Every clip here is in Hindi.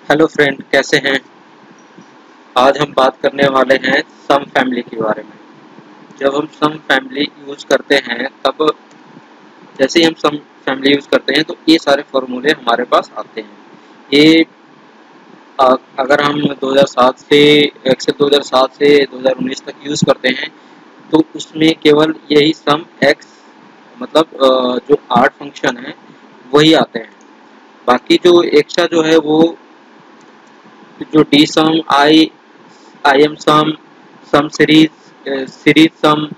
हेलो फ्रेंड, कैसे हैं। आज हम बात करने वाले हैं सम फैमिली के बारे में। जब हम सम फैमिली यूज करते हैं तब जैसे ही हम सम फैमिली यूज करते हैं तो ये सारे फॉर्मूले हमारे पास आते हैं। ये अगर हम 2007 से एक्सेल 2007 से 2019 तक यूज करते हैं तो उसमें केवल यही सम एक्स मतलब जो 8 फंक्शन है वही आते हैं। बाकी जो एक्स्ट्रा जो है वो जो D sum, I M sum series, series sum,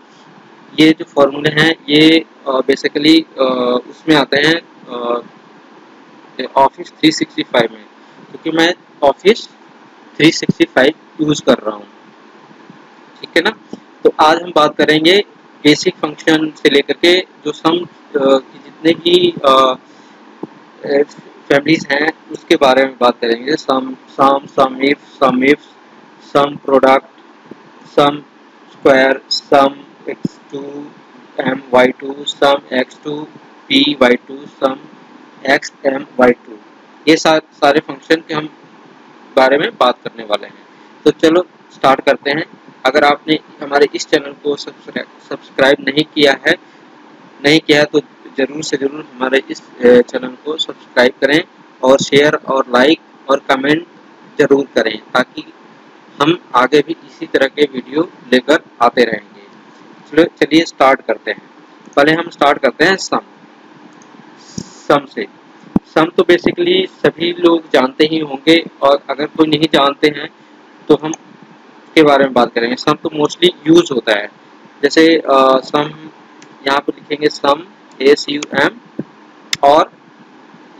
ये जो फॉर्मूले हैं ये बेसिकली उसमें आते हैं ऑफिस 365 में, क्योंकि मैं ऑफिस 365 यूज कर रहा हूँ। ठीक है ना। तो आज हम बात करेंगे बेसिक फंक्शन से लेकर के जो सम की जितने भी फैमिलीज हैं उसके बारे में बात करेंगे। Sum if sum product, sum square, sum x2 m y2, sum x2 p y2, sum x m y2। ये सारे फंक्शन के हम बारे में बात करने वाले हैं। तो चलो स्टार्ट करते हैं। अगर आपने हमारे इस चैनल को सब्सक्राइब नहीं किया है तो ज़रूर से ज़रूर हमारे इस चैनल को सब्सक्राइब करें और शेयर और लाइक और कमेंट ज़रूर करें, ताकि हम आगे भी इसी तरह के वीडियो लेकर आते रहेंगे। चलो चलिए स्टार्ट करते हैं। पहले हम स्टार्ट करते हैं सम से। सम तो बेसिकली सभी लोग जानते ही होंगे, और अगर कोई नहीं जानते हैं तो हम के बारे में बात करेंगे। सम तो मोस्टली यूज होता है। जैसे सम यहाँ पर लिखेंगे सम SUM, और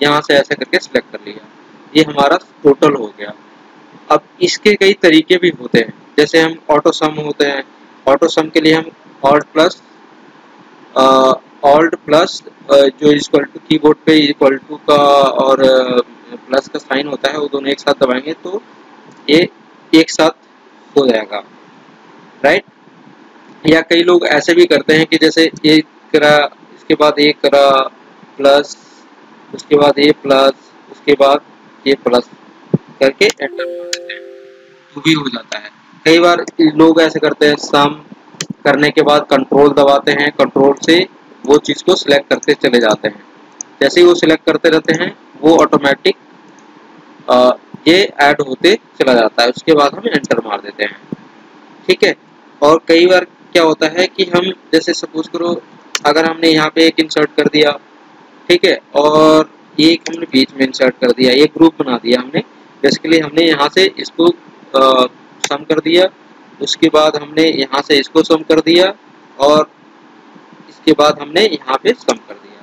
यहाँ से ऐसे करके सिलेक्ट कर लिया, ये हमारा टोटल हो गया। अब इसके कई तरीके भी होते हैं। जैसे हम ऑटो सम होते हैं। ऑटो सम के लिए हम ऑल्ट प्लस जो इक्वल टू कीबोर्ड पे इक्वल टू का और प्लस का साइन होता है वो दोनों एक साथ दबाएंगे तो ये एक साथ हो जाएगा, राइट। या कई लोग ऐसे भी करते हैं कि जैसे एक करा, इसके बाद एक करा प्लस, उसके बाद ये प्लस, उसके बाद ये प्लस करके एंटर मार देते हैं तो भी हो जाता है। कई बार लोग ऐसे करते हैं, सम करने के बाद कंट्रोल दबाते हैं, कंट्रोल से वो चीज़ को सिलेक्ट करते चले जाते हैं। जैसे ही वो सिलेक्ट करते रहते हैं वो ऑटोमेटिक ये ऐड होते चला जाता है। उसके बाद हम एंटर मार देते हैं। ठीक है। और कई बार क्या होता है कि हम जैसे सपोज करो, अगर हमने यहाँ पे एक इंसर्ट कर दिया, ठीक है, और एक हमने बीच में इंसर्ट कर दिया, एक ग्रुप बना दिया हमने। बेसिकली हमने यहाँ से इसको सम कर दिया, उसके बाद हमने यहाँ से इसको सम कर दिया, और इसके बाद हमने यहाँ पे सम कर दिया।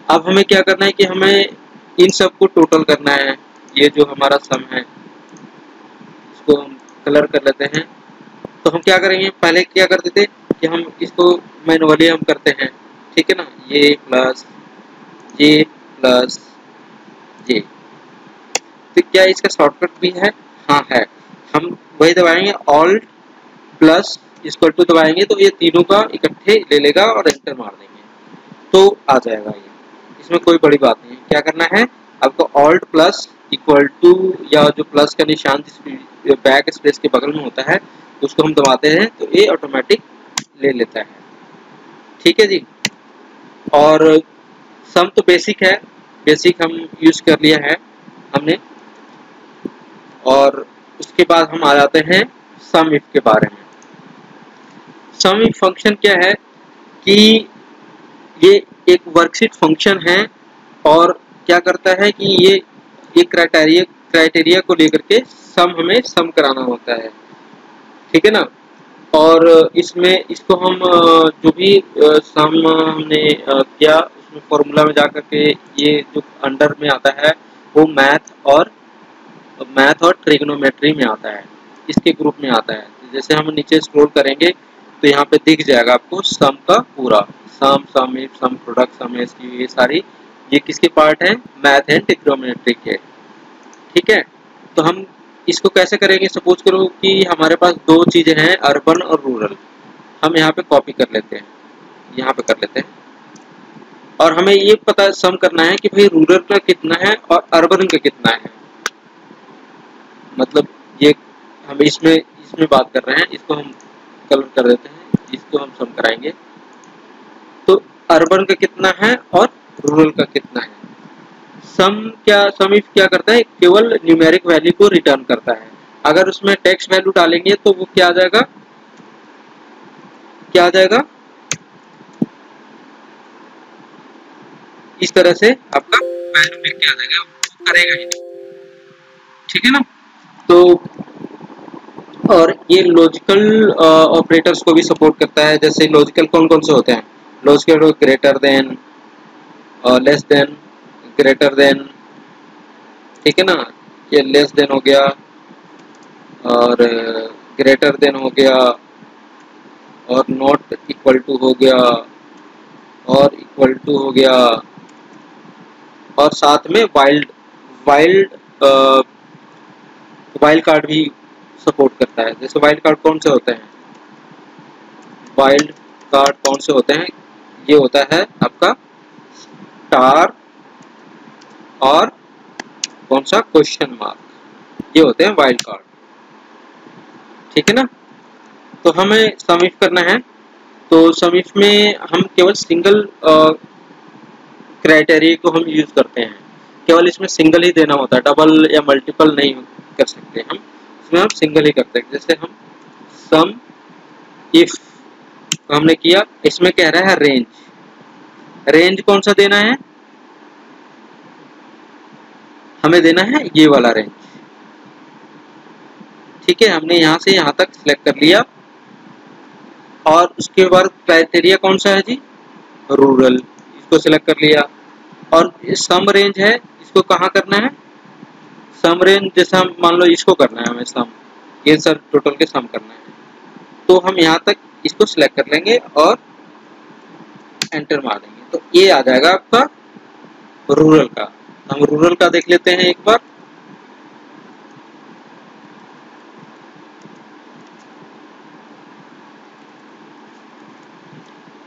अब हमें क्या करना है कि हमें इन सबको टोटल करना है। ये जो हमारा सम है इसको हम कलर कर लेते हैं। तो हम क्या करेंगे, पहले क्या करते थे कि हम इसको मैनुअली हम करते हैं। ठीक है ना, ये प्लस ये। तो क्या इसका शॉर्टकट भी है? हाँ है। हम वही दबाएंगे, ऑल्ट प्लस इक्वल टू दबाएंगे तो ये तीनों का इकट्ठे ले लेगा और एंटर मार देंगे तो आ जाएगा ये। इसमें कोई बड़ी बात नहीं है। क्या करना है आपको, ऑल्ट प्लस इक्वल टू, या जो प्लस का निशान बैक स्पेस के बगल में होता है उसको हम दबाते हैं तो ये ऑटोमेटिक ले लेता है। ठीक है जी। और सम तो बेसिक है, बेसिक हम यूज कर लिया है हमने। और उसके बाद हम आ जाते हैं सम इफ के बारे में। सम इफ फंक्शन क्या है कि ये एक वर्कशीट फंक्शन है, और क्या करता है कि ये एक क्राइटेरिया को लेकर के हमें सम कराना होता है। ठीक है ना। और इसमें इसको हम जो भी सम हमने किया उसमें फॉर्मूला में जाकर के ये जो अंडर में आता है वो मैथ और ट्रिग्नोमेट्री में आता है, इसके ग्रुप में आता है। जैसे हम नीचे स्क्रॉल करेंगे तो यहाँ पे दिख जाएगा आपको सम का पूरा, sum if, sum product, sum S, Q सारी ये किसके पार्ट है, मैथ एंड ट्रिग्नोमेट्री के। ठीक है। तो हम इसको कैसे करेंगे, सपोज करो कि हमारे पास दो चीजें हैं, अर्बन और रूरल। हम यहाँ पे कॉपी कर लेते हैं, यहाँ पे कर लेते हैं, और हमें ये पता सम करना है कि भाई रूरल का कितना है और अर्बन का कितना है। मतलब ये हम इसमें बात कर रहे हैं, इसको हम कलर कर देते हैं, इसको हम सम कराएंगे। तो अर्बन का कितना है और रूरल का कितना है। सम इफ क्या करता है, केवल न्यूमेरिक वैल्यू को रिटर्न करता है। अगर उसमें टेक्स्ट वैल्यू डालेंगे तो वो क्या आ जाएगा, इस तरह से आपका वैल्यू लिख के आ जाएगा, वो करेगा ही नहीं, ठीक है ना। तो और ये लॉजिकल ऑपरेटर्स को भी सपोर्ट करता है। जैसे लॉजिकल कौन कौन से होते हैं, logical greater than, less than, greater than, ठीक है ना। ये लेस देन हो गया और ग्रेटर देन हो गया और नॉट इक्वल टू हो गया और इक्वल टू हो गया, और साथ में वाइल्ड वाइल्ड कार्ड भी सपोर्ट करता है। जैसे वाइल्ड कार्ड कौन से होते हैं, वाइल्ड कार्ड कौन से होते हैं, ये होता है आपका स्टार और कौन सा क्वेश्चन मार्क, ये होते हैं वाइल्ड कार्ड, ठीक है ना। तो हमें सम इफ करना है, तो सम इफ में हम केवल सिंगल क्राइटेरिया को हम यूज करते हैं, केवल इसमें सिंगल ही देना होता है, डबल या मल्टीपल नहीं कर सकते हम, इसमें हम सिंगल ही करते हैं। जैसे हम सम इफ हमने किया, इसमें कह रहा है रेंज, रेंज कौन सा देना है, हमें देना है ये वाला रेंज, ठीक है। हमने यहाँ से यहाँ तक सिलेक्ट कर लिया और उसके बाद क्राइटेरिया कौन सा है जी, रूरल, इसको सिलेक्ट कर लिया। और सम रेंज है, इसको कहाँ करना है, सम रेंज जैसा मान लो इसको करना है हमें सम, ये सर टोटल के सम करना है, तो हम यहाँ तक इसको सिलेक्ट कर लेंगे और एंटर मार देंगे, तो ये आ जाएगा आपका रूरल का। हम रूरल का देख लेते हैं एक बार,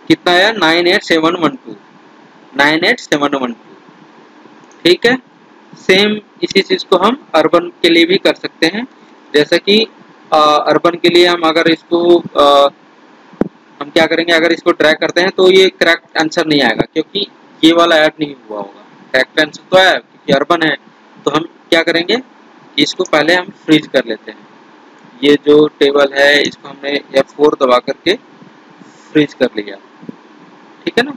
कितना आया 98712, 98712, ठीक है। सेम इसी चीज को हम अर्बन के लिए भी कर सकते हैं। जैसे कि अर्बन के लिए हम अगर इसको हम क्या करेंगे, अगर इसको ड्रैग करते हैं तो ये करेक्ट आंसर नहीं आएगा, क्योंकि ये वाला ऐड नहीं हुआ होगा। करेक्ट आंसर तो आया क्योंकि अर्बन है, तो हम क्या करेंगे, इसको पहले हम फ्रीज कर लेते हैं। ये जो टेबल है इसको हमने F4 दबा करके फ्रीज कर लिया, ठीक है ना।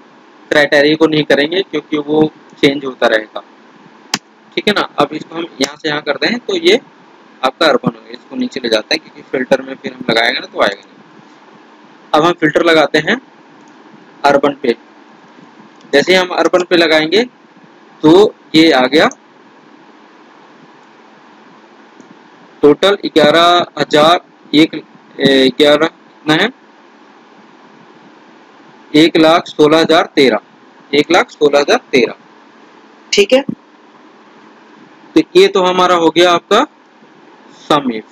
क्राइटेरिया को नहीं करेंगे क्योंकि वो चेंज होता रहेगा, ठीक है ना। अब इसको हम यहाँ से यहाँ करते हैं तो ये आपका अर्बन हो गया, इसको नीचे ले जाते हैं क्योंकि फिल्टर में फिर हम लगाएंगे ना तो आएगा नहीं। अब हम फिल्टर लगाते हैं अर्बन पे, जैसे हम अर्बन पे लगाएंगे तो ये आ गया टोटल 11,011 कितना है, 1,16,013, 1,16,013, ठीक है। तो ये तो हमारा हो गया आपका सम इफ।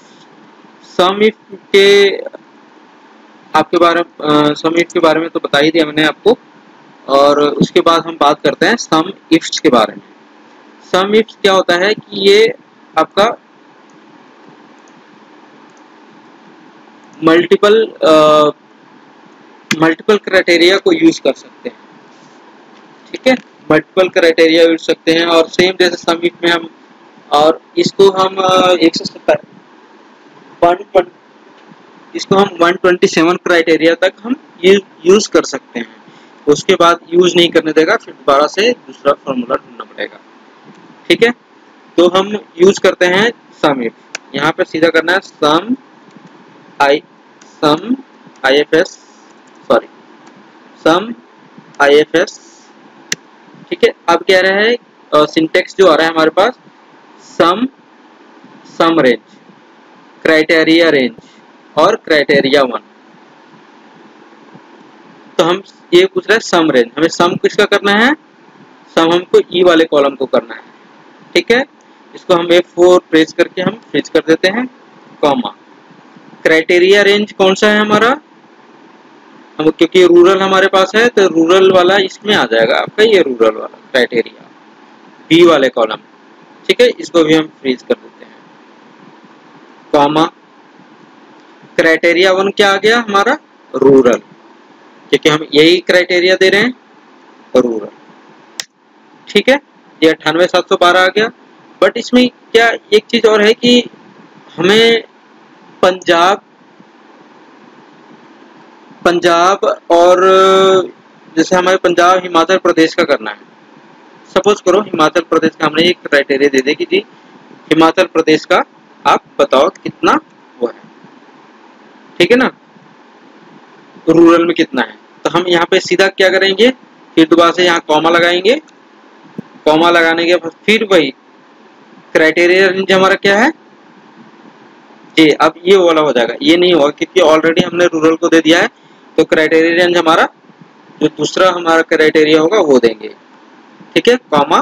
सम इफ के सम इफ के बारे में तो बता ही दिया मैंने आपको, और उसके बाद हम बात करते हैं सम इफ्स के बारे में। सम इफ्स क्या होता है कि ये आपका मल्टीपल क्राइटेरिया को यूज कर सकते हैं, ठीक है। मल्टीपल क्राइटेरिया यूज सकते हैं, और सेम जैसे सम इफ में हम, और इसको हम 170 इसको हम 127 क्राइटेरिया तक हम यूज कर सकते हैं। उसके बाद यूज नहीं करने देगा, फिर दोबारा से दूसरा फॉर्मूला ढूंढना पड़ेगा, ठीक है। तो हम यूज करते हैं सम इफ, यहाँ पे सीधा करना है सम IFS, सॉरी सम IFS, ठीक है। अब कह रहा है सिंटेक्स जो आ रहा है हमारे पास, सम रेंज, क्राइटेरिया रेंज और क्राइटेरिया 1। तो हम ये पूछ रहे हैं सम रेंज, हमें सम किसका करना है, सम हमको ई वाले कॉलम को करना है, ठीक है। इसको हम F4 प्रेस करके हम फ्रीज कर देते हैं, कॉमा। क्राइटेरिया रेंज कौन सा है हमारा, हम क्योंकि रूरल हमारे पास है तो रूरल वाला इसमें आ जाएगा आपका, ये रूरल वाला क्राइटेरिया बी वाले कॉलम, ठीक है। इसको भी हम फ्रीज कर देते हैं, कॉमा क्राइटेरिया 1 क्या आ गया हमारा, रूरल, क्योंकि हम यही क्राइटेरिया दे रहे हैं, रूरल। ठीक है, ये 98,712 आ गया। बट इसमें क्या एक चीज और है कि हमें पंजाब पंजाब और जैसे हमें पंजाब हिमाचल प्रदेश का करना है। सपोज करो हिमाचल प्रदेश का हमने एक क्राइटेरिया दे दे कि जी हिमाचल प्रदेश का आप बताओ कितना वो है, ठीक है ना, रूरल में कितना है। तो हम यहाँ पे सीधा क्या करेंगे, फिर दोबारा से यहाँ कॉमा लगाएंगे, कॉमा लगाने के बाद फिर वही क्राइटेरिया रेंज हमारा क्या है, ये अब ये वाला हो जाएगा, ये नहीं होगा क्योंकि ऑलरेडी हमने रूरल को दे दिया है। तो क्राइटेरिया रेंज हमारा जो दूसरा हमारा क्राइटेरिया होगा वो देंगे, ठीक है, कॉमा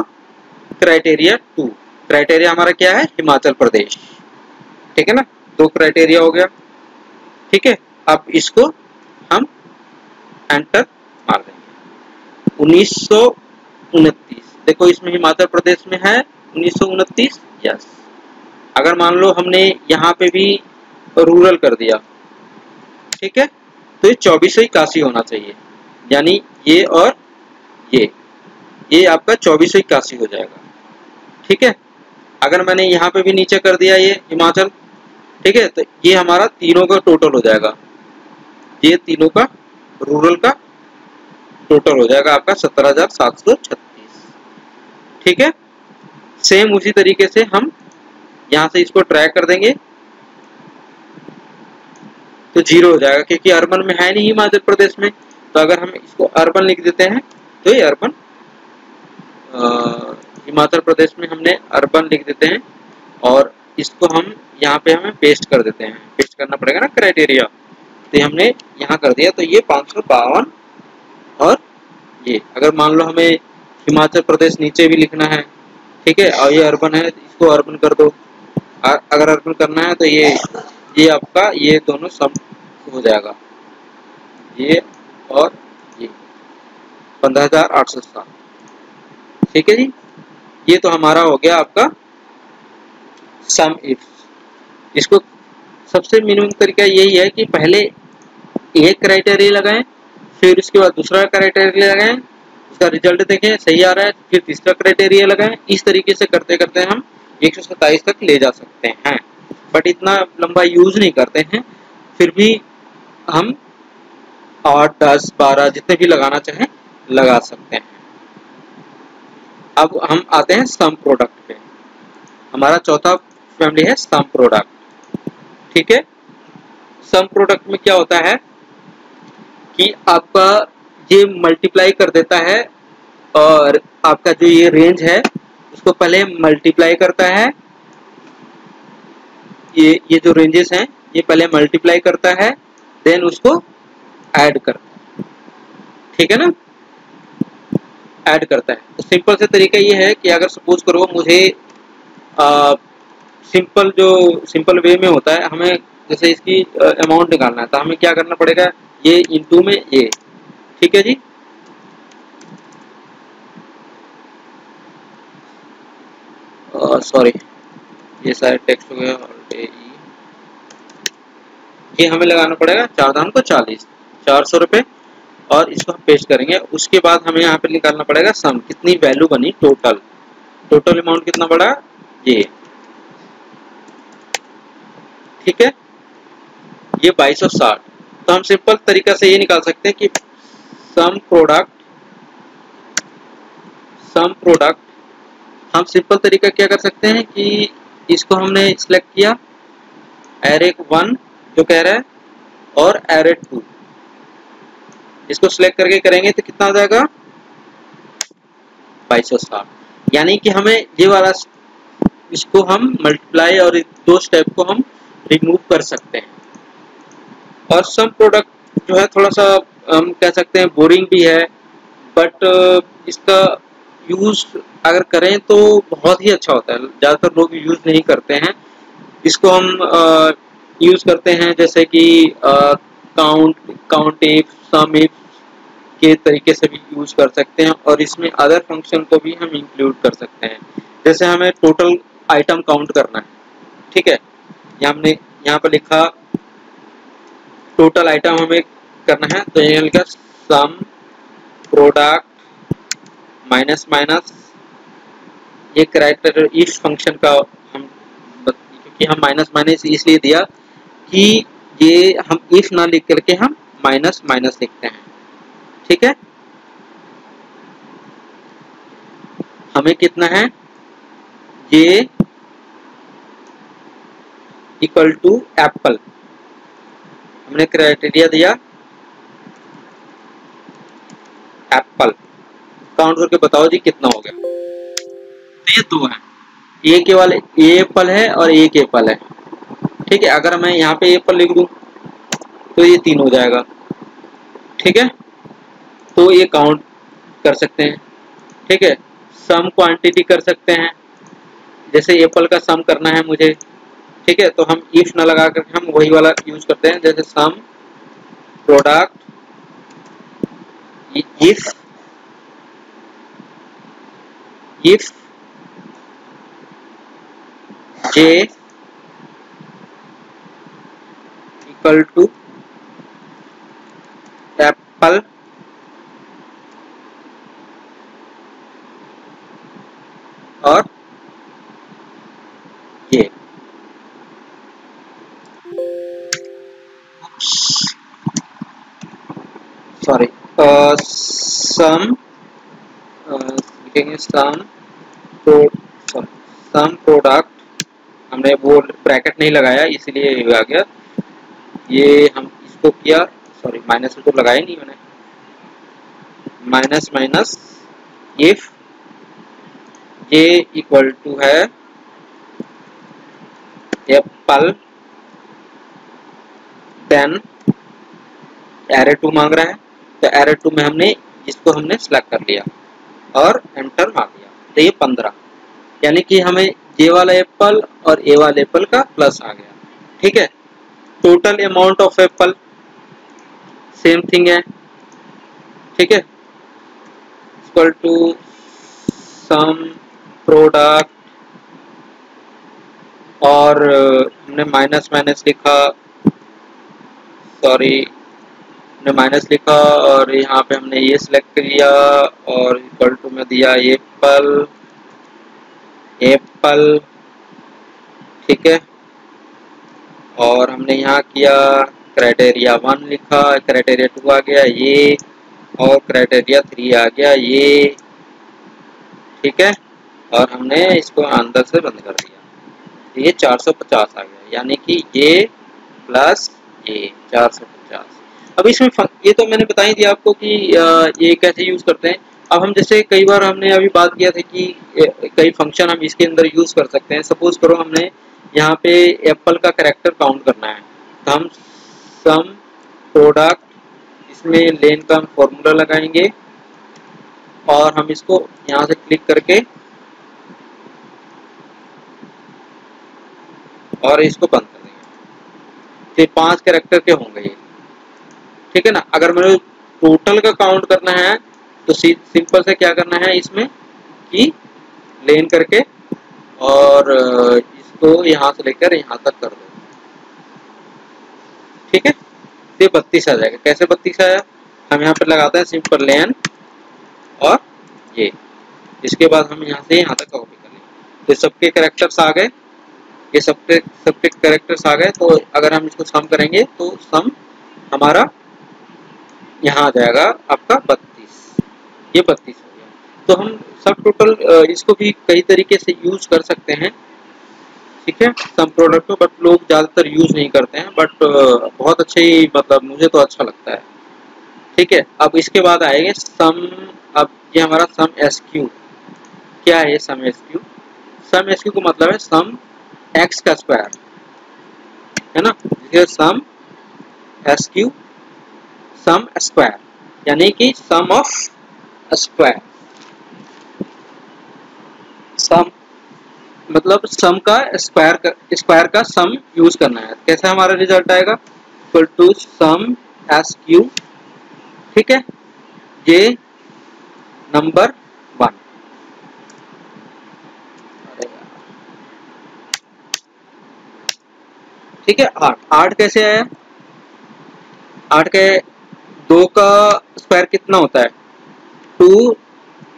क्राइटेरिया 2, क्राइटेरिया हमारा क्या है, हिमाचल प्रदेश, ठीक है ना, 2 क्राइटेरिया हो गया। ठीक है, अब इसको हम एंटर मार देंगे। 1929 देखो इसमें हिमाचल प्रदेश में है 1929, यस। अगर मान लो हमने यहाँ पे भी रूरल कर दिया, ठीक है, तो ये 2481 होना चाहिए, यानी ये और ये आपका 2481 हो जाएगा। ठीक है, अगर मैंने यहाँ पे भी नीचे कर दिया ये हिमाचल, ठीक है, तो ये हमारा तीनों का टोटल हो जाएगा, ये तीनों का रूरल का टोटल हो जाएगा आपका 17,736। ठीक है, सेम उसी तरीके से हम यहाँ से इसको ट्रैक कर देंगे तो 0 हो जाएगा, क्योंकि अर्बन में है नहीं हिमाचल प्रदेश में। तो अगर हम इसको अर्बन लिख देते हैं तो ये अर्बन, हिमाचल प्रदेश में हमने अर्बन लिख देते हैं और इसको हम यहाँ पे हमें पेस्ट कर देते हैं, पेस्ट करना पड़ेगा ना क्राइटेरिया, तो ये हमने यहाँ कर दिया। तो ये 552 और ये अगर मान लो हमें हिमाचल प्रदेश नीचे भी लिखना है, ठीक है, और ये अर्बन है तो इसको अर्बन कर दो। अगर अर्बन करना है तो ये आपका ये दोनों सम हो जाएगा, ये और ये 15,807। ठीक है जी, ये तो हमारा हो गया आपका सम इफ। इसको सबसे मिनिमम तरीका यही है कि पहले एक क्राइटेरिया लगाएं, फिर उसके बाद दूसरा क्राइटेरिया लगाएं, उसका रिजल्ट देखें सही आ रहा है, फिर तीसरा क्राइटेरिया लगाएं। इस तरीके से करते करते हम 127 तक ले जा सकते हैं, बट इतना लंबा यूज नहीं करते हैं। फिर भी हम 8, 10, 12 जितने भी लगाना चाहें लगा सकते हैं। अब हम आते हैं सम प्रोडक्ट पे। हमारा चौथा फैमिली है सम प्रोडक्ट। ठीक है, सम प्रोडक्ट में क्या होता है कि आपका ये मल्टीप्लाई कर देता है और आपका जो ये रेंज है उसको पहले मल्टीप्लाई करता है, ये जो रेंजेस हैं ये पहले मल्टीप्लाई करता है, देन उसको ऐड करता है। ठीक है ना, ऐड करता है। तो सिंपल से तरीका ये है कि अगर सपोज करो मुझे सिंपल वे में होता है, हमें जैसे इसकी अमाउंट निकालना है तो हमें क्या करना पड़ेगा, ये इंटू में ये। ठीक है जी, सॉरी ये सारे टेक्स्ट हो गया। ये हमें लगाना पड़ेगा 4 दाम को 40, 400 रुपये, और इसको हम पेस्ट करेंगे। उसके बाद हमें यहाँ पे निकालना पड़ेगा सम, कितनी वैल्यू बनी टोटल अमाउंट कितना बड़ा ये। ठीक है, ये 2260। तो हम सिंपल तरीका से ये निकाल सकते हैं कि सम प्रोडक्ट हम सिंपल तरीका क्या कर सकते हैं कि इसको हमने सिलेक्ट किया एरे 1 जो कह रहा है और एरे 2, इसको सिलेक्ट करके करेंगे तो कितना आ जाएगा 2260। यानी कि हमें ये वाला इसको हम मल्टीप्लाई और 2 स्टेप को हम रिमूव कर सकते हैं। और सम प्रोडक्ट जो है थोड़ा सा हम कह सकते हैं बोरिंग भी है, बट इसका यूज अगर करें तो बहुत ही अच्छा होता है। ज़्यादातर लोग यूज नहीं करते हैं इसको। हम यूज करते हैं जैसे कि काउंट इफ, सम इफ के तरीके से भी यूज कर सकते हैं, और इसमें अदर फंक्शन को भी हम इंक्लूड कर सकते हैं। जैसे हमें टोटल आइटम काउंट करना है, ठीक है, यहाँ पर लिखा टोटल आइटम हमें करना है, तो ये लिखा सम प्रोडक्ट माइनस माइनस, ये कैरेक्टर इफ फंक्शन का हम, क्योंकि हम माइनस माइनस इसलिए दिया कि ये हम इफ ना लिख करके हम माइनस माइनस लिखते हैं। ठीक है, हमें कितना है, ये इक्वल टू एप्पल, हमने क्राइटेरिया दिया एप्पल, काउंट करके बताओ जी कितना हो गया। तो ये दो है, ए केवल ए एप्पल है और एक एप्पल है। ठीक है, अगर मैं यहाँ पे एप्पल लिख दूं तो ये 3 हो जाएगा। ठीक है, तो ये काउंट कर सकते हैं। ठीक है, सम क्वांटिटी कर सकते हैं, जैसे एप्पल का सम करना है मुझे। ठीक है, तो हम इफ ना लगा कर हम वही वाला यूज करते हैं, जैसे sum product if if J equal to apple और ये सॉरी सम लिखेंगे सम प्रो सम प्रोडक्ट, हमने वो ब्रैकेट नहीं लगाया इसलिए ये आ गया, ये हम इसको किया, सॉरी माइनस तो लगाया नहीं मैंने, minus minus if J equal to है एप्पल, देन एरे टू मांग रहा है, तो एरे टू में हमने इसको हमने सिलेक्ट कर लिया और एंटर मार दिया, तो ये 15, यानी कि हमें ये वाला एप्पल और ए वाले एप्पल का प्लस आ गया। ठीक है, total amount of Apple same thing है। ठीक है, इक्वल टू सम प्रोडक्ट और हमने माइनस माइनस लिखा, सॉरी हमने माइनस लिखा और यहाँ पे हमने ये सिलेक्ट किया और इक्वल टू में दिया एप्पल एप्पल। ठीक है, और हमने यहाँ किया क्राइटेरिया 1 लिखा, क्राइटेरिया 2 आ गया ये, और क्राइटेरिया 3 आ गया ये। ठीक है, और हमने इसको अंदर से बंद कर दिया, ये 450 आ गया, यानी कि ये प्लस ये 450। अब इसमें ये तो मैंने बता ही दिया आपको कि ये कैसे यूज करते हैं। अब हम जैसे कई बार हमने अभी बात किया था कि कई फंक्शन हम इसके अंदर यूज कर सकते हैं। सपोज करो हमने यहाँ पे एप्पल का कैरेक्टर काउंट करना है, तो हम सम प्रोडक्ट, इसमें लेन का हम फॉर्मूला लगाएंगे और हम इसको यहाँ से क्लिक करके और इसको बंद कर देंगे, तो 5 कैरेक्टर के होंगे ये। ठीक है ना, अगर मेरे टोटल का काउंट करना है तो सिंपल से क्या करना है इसमें कि लेन करके और इसको यहाँ से लेकर यहाँ तक कर दो। ठीक है, ये 32 आ जाएगा। कैसे 32 आया, हम यहाँ पर लगाते हैं सिंपल लेन और ये, इसके बाद हम यहाँ से यहाँ तक कॉपी कर लेंगे, तो सबके कैरेक्टर्स आ गए, ये सबके कैरेक्टर्स आ गए। तो अगर हम इसको सम करेंगे तो सम हमारा यहाँ आ जाएगा आपका 32, ये 32 हो गया। तो हम सब टोटल इसको भी कई तरीके से यूज कर सकते हैं। ठीक है, सम प्रोडक्ट को बट लोग ज़्यादातर यूज नहीं करते हैं, बट बहुत अच्छे ही, मतलब मुझे तो अच्छा लगता है। ठीक है, अब इसके बाद आएंगे सम। अब ये हमारा सम एसक्यू क्या है, सम एसक्यू, सम एसक्यू को मतलब है सम एक्स का स्क्वायर, है ना, ये सम एसक्यू सम स्क्वायर, यानी कि सम ऑफ स्क्वायर, सम मतलब सम का स्क्वायर का सम यूज करना है। कैसे हमारा रिजल्ट आएगा, equal to sum S q. ठीक है, ये नंबर 1, ठीक है। 8 8 कैसे आया? 8 के 2 का स्क्वायर कितना होता है? 2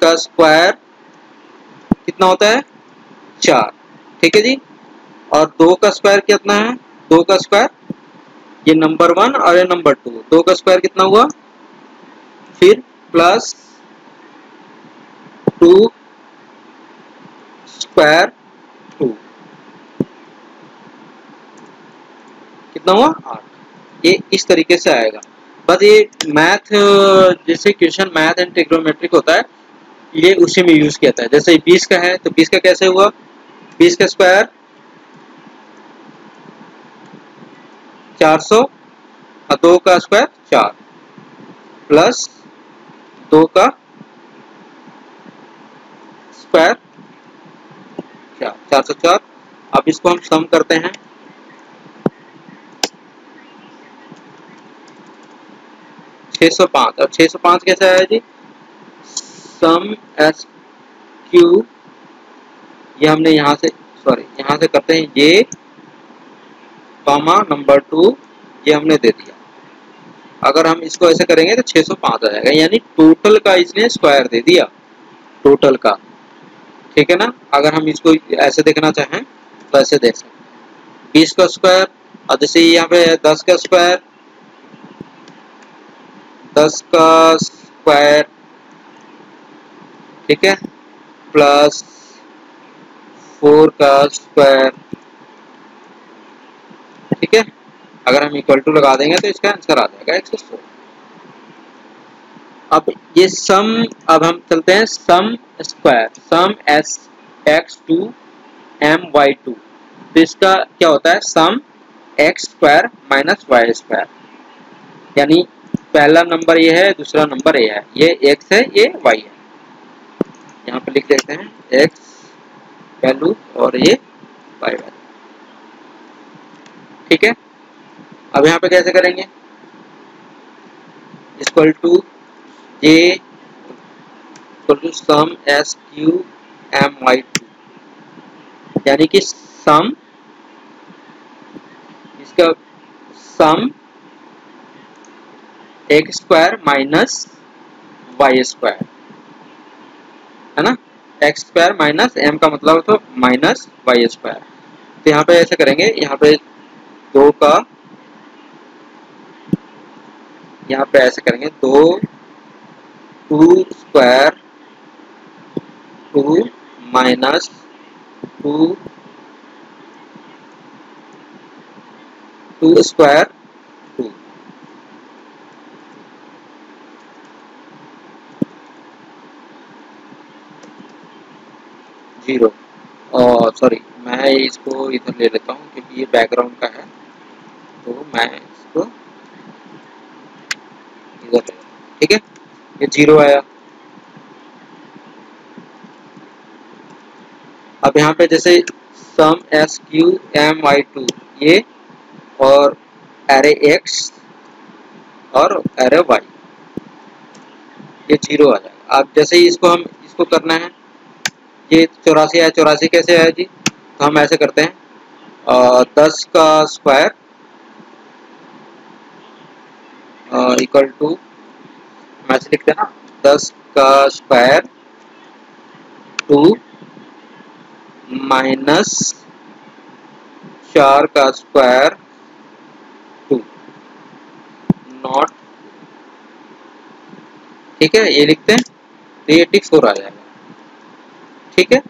का स्क्वायर कितना होता है? 4। ठीक है जी। और 2 का स्क्वायर कितना है? 2 का स्क्वायर, ये नंबर 1 और ये नंबर 2, 2 का स्क्वायर कितना हुआ? फिर प्लस 2 स्क्वायर 2 कितना हुआ? 8। ये इस तरीके से आएगा। बस ये मैथ, जैसे क्वेश्चन मैथ एंड ट्रिग्नोमेट्रिक होता है, ये उसी में यूज किया जाता है। जैसे 20 का है तो 20 का कैसे हुआ? 20 का स्क्वायर 400 और 2 का स्क्वायर 4 प्लस 2 का स्क्वायर 4, 404। अब इसको हम सम करते हैं। 605। अब 605 कैसे आया जी? सम एस क्यू, ये हमने यहाँ से, सॉरी यहाँ से करते हैं, ये कॉमा नंबर 2, ये हमने दे दिया। अगर हम इसको ऐसे करेंगे तो 605 आ जाएगा, यानी टोटल का इसने स्क्वायर दे दिया, टोटल का। ठीक है ना। अगर हम इसको ऐसे देखना चाहें तो ऐसे देख सकते हैं, 20 का स्क्वायर, और जैसे यहाँ पे 10 का स्क्वायर, 10 का स्क्वायर, ठीक है, प्लस 4 का स्क्वायर। ठीक है। अगर हम इक्वल टू लगा देंगे तो इसका आंसर आ जाएगा 116। अब ये सम, अब हम चलते हैं sum square, sum S X two M Y two. तो इसका क्या होता है? Sum X square minus Y square, यानी पहला नंबर ये है, दूसरा नंबर ये है, ये एक्स है, ये वाई है। यहाँ पे लिख देते हैं एक्स वैल्यू और ये वाई वैल्यू। ठीक है। अब यहाँ पे कैसे करेंगे? Equal to J equal to sum S Q M Y two, यानी कि सम, इसका sum X square minus Y square, है ना। एक्स स्क्वायर माइनस एम का मतलब तो माइनस वाई स्क्वायर। तो यहाँ पे ऐसे करेंगे, यहाँ पे 2 का, यहाँ पे ऐसे करेंगे 2 स्क्वायर 2 माइनस 2 स्क्वायर 2, जीरो। और सॉरी, मैं इसको इधर ले लेता हूँ क्योंकि ये बैकग्राउंड का है, तो मैं इसको इधर ले लेता हूँ। ठीक है। ये जीरो आया। अब यहाँ पे जैसे sum S Q M Y two, ये और एरे एक्स और एरे वाई, ये जीरो आ जाएगा। अब जैसे ही इसको हम इसको करना है, ये 84 है, 84 कैसे आया जी? तो हम ऐसे करते हैं, 10 का स्क्वायर इक्वल टू, हम ऐसे लिखते हैं ना, 10 का स्क्वायर 2 माइनस 4 का स्क्वायर 2 नॉट। ठीक है, ये लिखते हैं तो ये 84 आ जाएगा। ठीक है।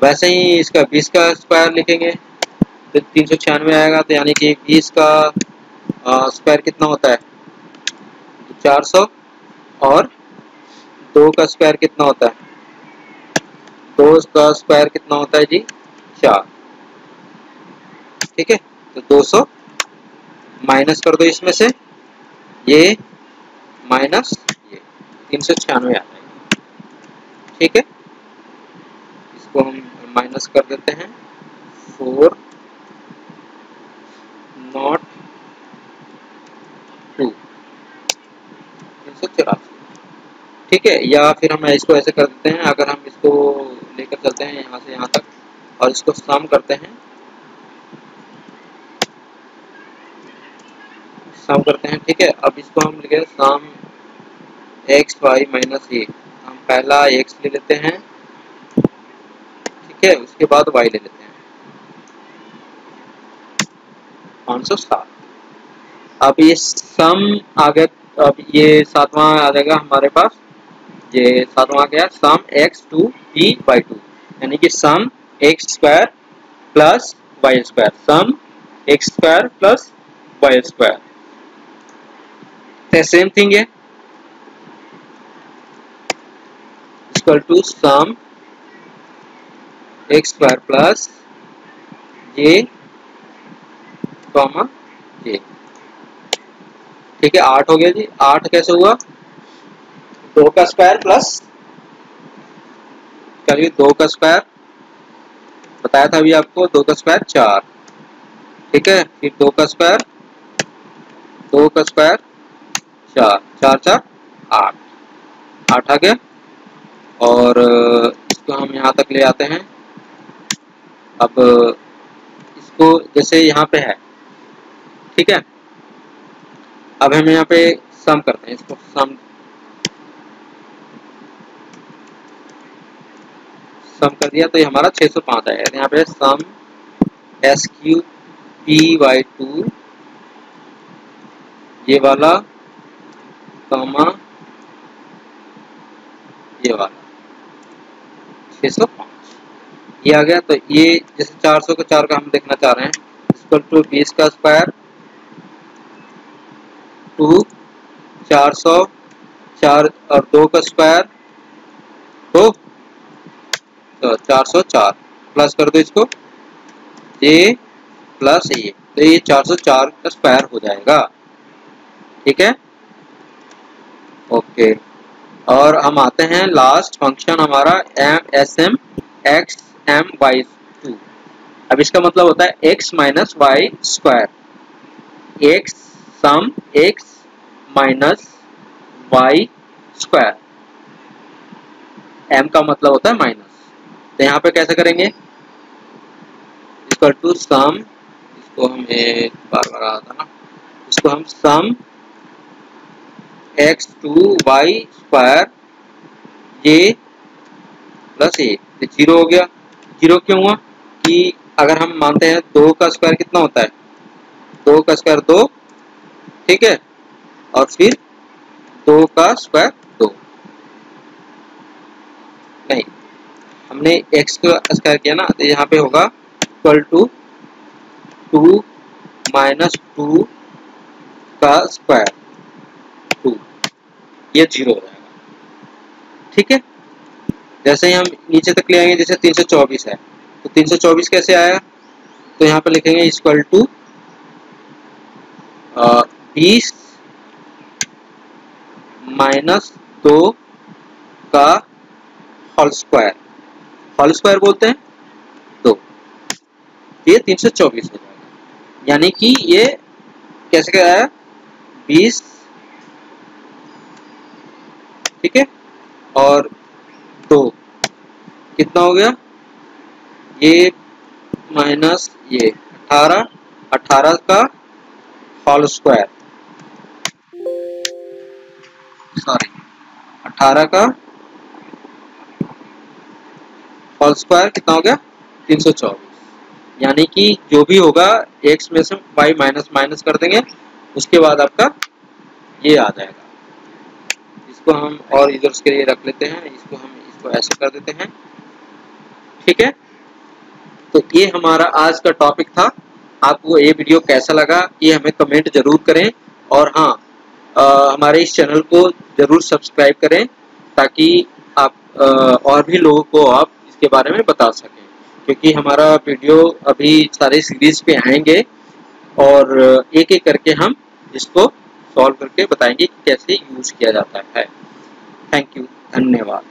वैसे ही इसका 20 का स्क्वायर लिखेंगे तो 396 आएगा, तो यानी कि 20 का स्क्वायर कितना होता है? 400। और 2 का स्क्वायर कितना होता है? 2 का स्क्वायर कितना होता है जी? 4। ठीक है। तो 200 माइनस कर दो इसमें से, ये माइनस ये 396 आ जाएगा। ठीक है। इसको हम माइनस कर देते हैं, 4 नॉट 2, 384। ठीक है। या फिर हम इसको ऐसे कर देते हैं, अगर हम इसको लेकर चलते हैं यहाँ से यहाँ तक और इसको सम करते हैं, ठीक है, अब इसको हम लिखे सम एक्स वाई माइनस ए। हम पहला एक्स ले लेते हैं, ठीक है, उसके बाद वाई ले लेते हैं 507। अब ये सम आ गया, अब ये सातवां आ जाएगा हमारे पास, ये सातवां आ गया sum X two P by two, यानी कि sum X square plus Y square, sum X square plus Y square, same thing है, equal to sum X square plus J comma J. ठीक है, 8 हो गया जी। 8 कैसे हुआ? 2 का स्क्वायर प्लस, चलिए 2 का स्क्वायर बताया था अभी आपको, 2 का स्क्वायर 4, ठीक है, फिर 2 का स्क्वायर, 2 का स्क्वायर 4, 4 4 8, 8 आ गया। और इसको हम यहाँ तक ले आते हैं। अब इसको जैसे यहाँ पे है, ठीक है, अब हम यहाँ पे सम करते हैं, इसको सम कर दिया तो ये हमारा 605 आया। यहाँ पे sum S Q P by two ये वाला कॉमा ये वाला 605 ये आ गया। तो ये जैसे 400 का 4 का हम देखना चाह रहे हैं, इक्वल टू 20 का स्क्वायर टू 400 4 और 2 का स्क्वायर तो 404 प्लस कर दो इसको ये प्लस ये, तो ये 404 का स्क्वायर हो जाएगा, ठीक है, ओके। और हम आते हैं लास्ट फंक्शन हमारा M S M X M Y two. अब इसका मतलब होता है X minus Y square, X sum X minus Y square, M का मतलब होता है माइनस। तो यहाँ पे कैसे करेंगे? इक्वल टू सम, इसको हम बार बार आता ना, इसको हम सम एक्स टू वाई स्क्वायर ये प्लस ए, जीरो हो गया। जीरो क्यों हुआ? कि अगर हम मानते हैं 2 का स्क्वायर कितना होता है, 2 का स्क्वायर 2, ठीक है, और फिर 2 का स्क्वायर 2, नहीं हमने x का स्क्वायर किया ना, तो यहाँ पे होगा इक्वल टू 2 माइनस 2 का स्क्वायर 2, ये जीरो हो जाएगा, ठीक है। जैसे ही हम नीचे तक ले आएंगे, जैसे 324 है, तो 324 कैसे आया? तो यहाँ पे लिखेंगे इक्वल टू 20 माइनस 2 का होल स्क्वायर, होल स्क्वायर बोलते हैं 2, ये 324 हो जाएगा। यानी कि ये कैसे क्या आया? 20, ठीक है, और 2 कितना हो गया? ये माइनस ये 18, 18 का होल स्क्वायर, सॉरी 18 का होल स्क्वायर कितना हो गया? 324। यानी कि जो भी होगा x में से y माइनस माइनस कर देंगे, उसके बाद आपका ये आ जाएगा। इसको हम और इधर के लिए रख लेते हैं, इसको हम इसको ऐसे कर देते हैं, ठीक है। तो ये हमारा आज का टॉपिक था। आपको ये वीडियो कैसा लगा ये हमें कमेंट जरूर करें, और हाँ हमारे इस चैनल को जरूर सब्सक्राइब करें, ताकि आप और भी लोगों को आप इसके बारे में बता सकें, क्योंकि हमारा वीडियो अभी सारे सीरीज पे आएंगे और एक एक करके हम इसको सॉल्व करके बताएंगे कि कैसे यूज किया जाता है। थैंक यू, धन्यवाद।